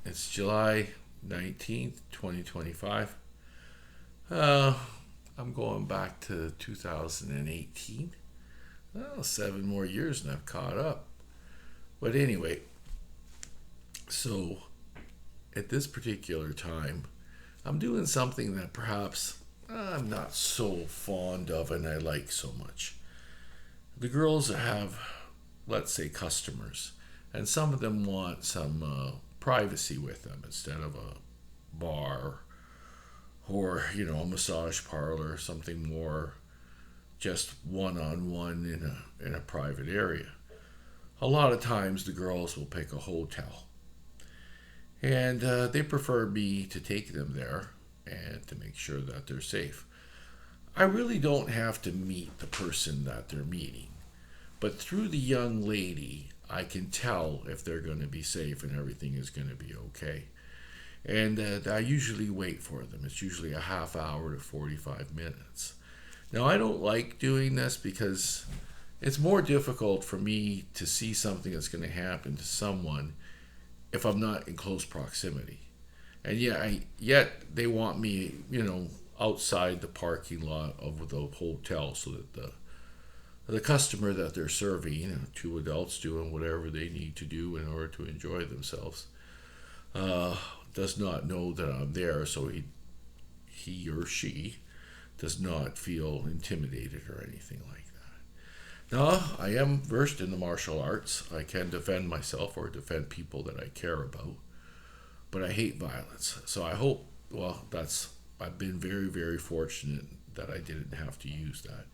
It's July 19th, 2025. Uh, I'm going back to 2018. Well, 7 more years and I've caught up. But anyway, so at this particular time, I'm doing something that perhaps I'm not so fond of and I like so much. The girls have, let's say, customers, and some of them want some privacy with them instead of a bar or, a massage parlor, something more just one on one in a private area. A lot of times the girls will pick a hotel, and they prefer me to take them there and to make sure that they're safe. I really don't have to meet the person that they're meeting, but through the young lady, I can tell if they're going to be safe and everything is going to be okay. And I usually wait for them. It's usually a half hour to 45 minutes. Now, I don't like doing this because it's more difficult for me to see something that's going to happen to someone if I'm not in close proximity. And yet they want me, outside the parking lot of the hotel so that the customer that they're serving, two adults doing whatever they need to do in order to enjoy themselves, uh, does not know that I'm there, so he or she does not feel intimidated or anything like that. Now, I am versed in the martial arts. I can defend myself or defend people that I care about, but I hate violence. So I hope, well, I've been very, very fortunate that I didn't have to use that.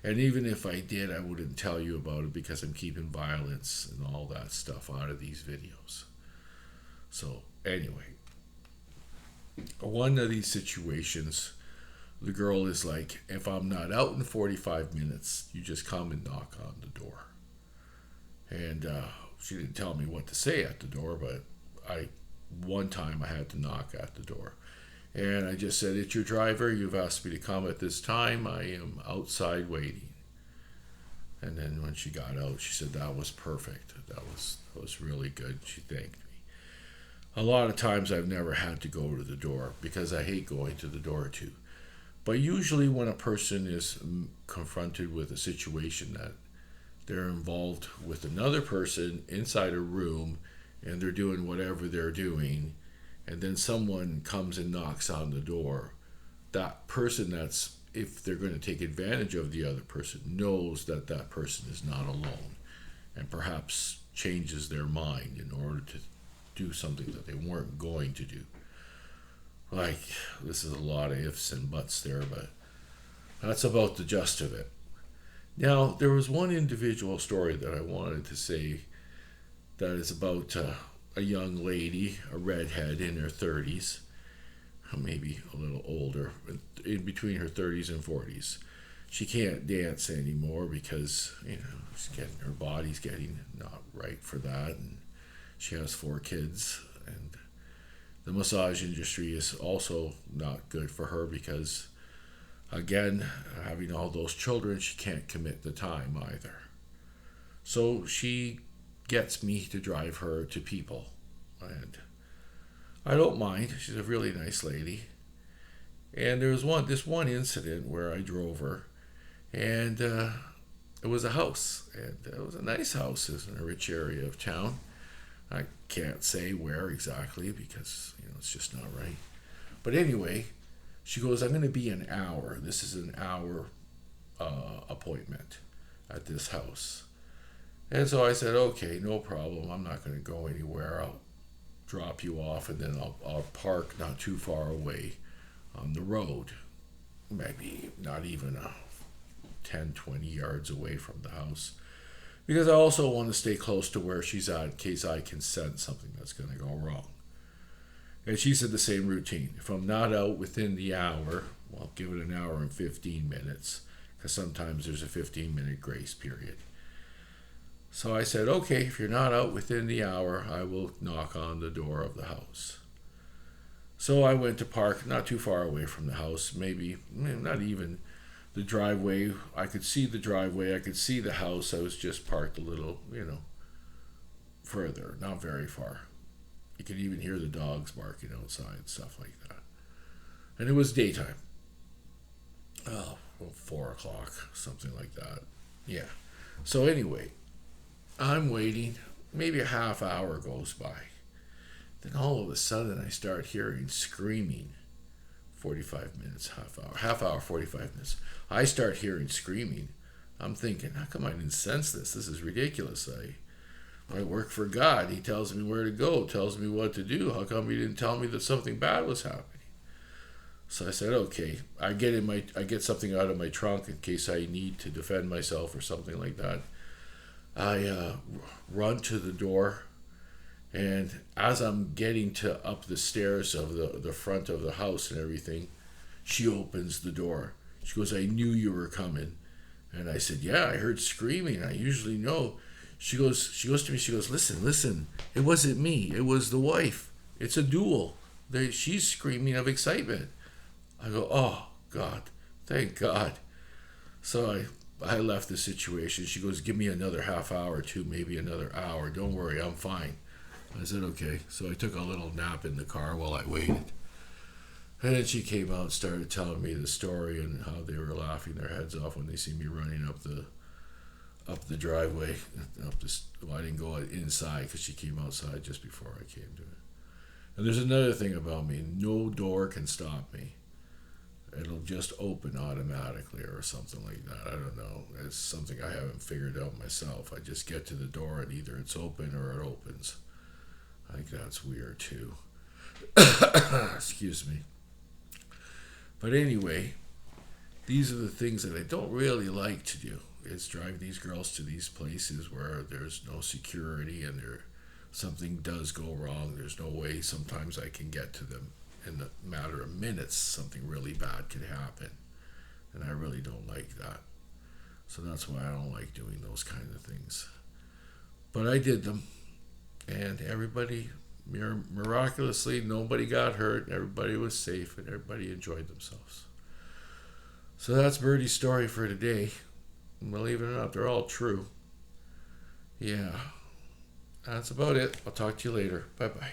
And even if I did, I wouldn't tell you about it because I'm keeping violence and all that stuff out of these videos. So, anyway, one of these situations, the girl is like, if I'm not out in 45 minutes, you just come and knock on the door. And she didn't tell me what to say at the door, but one time I had to knock at the door. And I just said, it's your driver. You've asked me to come at this time. I am outside waiting. And then when she got out, she said that was perfect. That was really good. She thanked me. A lot of times I've never had to go to the door because I hate going to the door too. But usually when a person is confronted with a situation that they're involved with another person inside a room and they're doing whatever they're doing, and then someone comes and knocks on the door, that person, that's, if they're going to take advantage of the other person, knows that that person is not alone and perhaps changes their mind in order to do something that they weren't going to do. Like, this is a lot of ifs and buts there, but that's about the gist of it. Now, there was one individual story that I wanted to say that is about a young lady, a redhead in her 30s, maybe a little older, in between her 30s and 40s. She can't dance anymore because, her body's getting not right for that, and she has 4 kids, and the massage industry is also not good for her because, again, having all those children, she can't commit the time either. So she gets me to drive her to people, and I don't mind. She's a really nice lady. And there was this one incident where I drove her, and it was a house, and it was a nice house. It's in a rich area of town. I can't say where exactly because it's just not right. But anyway, she goes, "I'm going to be an hour. This is an hour appointment at this house." And so I said, "Okay, no problem. I'm not going to go anywhere. I'll drop you off, and then I'll park not too far away on the road, maybe not even 10, 20 yards away from the house, because I also want to stay close to where she's at in case I can sense something that's going to go wrong." And she said the same routine. If I'm not out within the hour, well, give it an hour and 15 minutes, because sometimes there's a 15-minute grace period. So I said, "Okay, if you're not out within the hour, I will knock on the door of the house." So I went to park not too far away from the house, maybe not even the driveway. I could see the driveway, I could see the house. I was just parked a little, further, not very far. You could even hear the dogs barking outside and stuff like that. And it was daytime. Oh, well, 4 o'clock, something like that. Yeah. So anyway, I'm waiting. Maybe a half hour goes by. Then all of a sudden I start hearing screaming. 45 minutes, half hour, 45 minutes. I start hearing screaming. I'm thinking, how come I didn't sense this? This is ridiculous. I work for God. He tells me where to go, tells me what to do. How come he didn't tell me that something bad was happening? So I said, okay. I get something out of my trunk in case I need to defend myself or something like that. I run to the door, and as I'm getting up the stairs of the front of the house and everything, she opens the door. She goes, I knew you were coming. And I said, yeah, I heard screaming. I usually know. She goes to me, she goes, listen, it wasn't me. It was the wife. It's a duel. She's screaming of excitement. I go, oh, God, thank God. So I left the situation. She goes, give me another half hour or two, maybe another hour. Don't worry, I'm fine. I said, okay. So I took a little nap in the car while I waited. And then she came out and started telling me the story and how they were laughing their heads off when they see me running up the driveway. Well, I didn't go inside because she came outside just before I came to it. And there's another thing about me. No door can stop me. It'll just open automatically or something like that. I don't know. It's something I haven't figured out myself. I just get to the door and either it's open or it opens. I think that's weird too. Excuse me. But anyway, these are the things that I don't really like to do, is drive these girls to these places where there's no security and something does go wrong. There's no way sometimes I can get to them. In a matter of minutes, something really bad could happen. And I really don't like that. So that's why I don't like doing those kind of things. But I did them. And everybody, miraculously, nobody got hurt. Everybody was safe and everybody enjoyed themselves. So that's Birdy's story for today. Believe it or not, they're all true. Yeah. That's about it. I'll talk to you later. Bye-bye.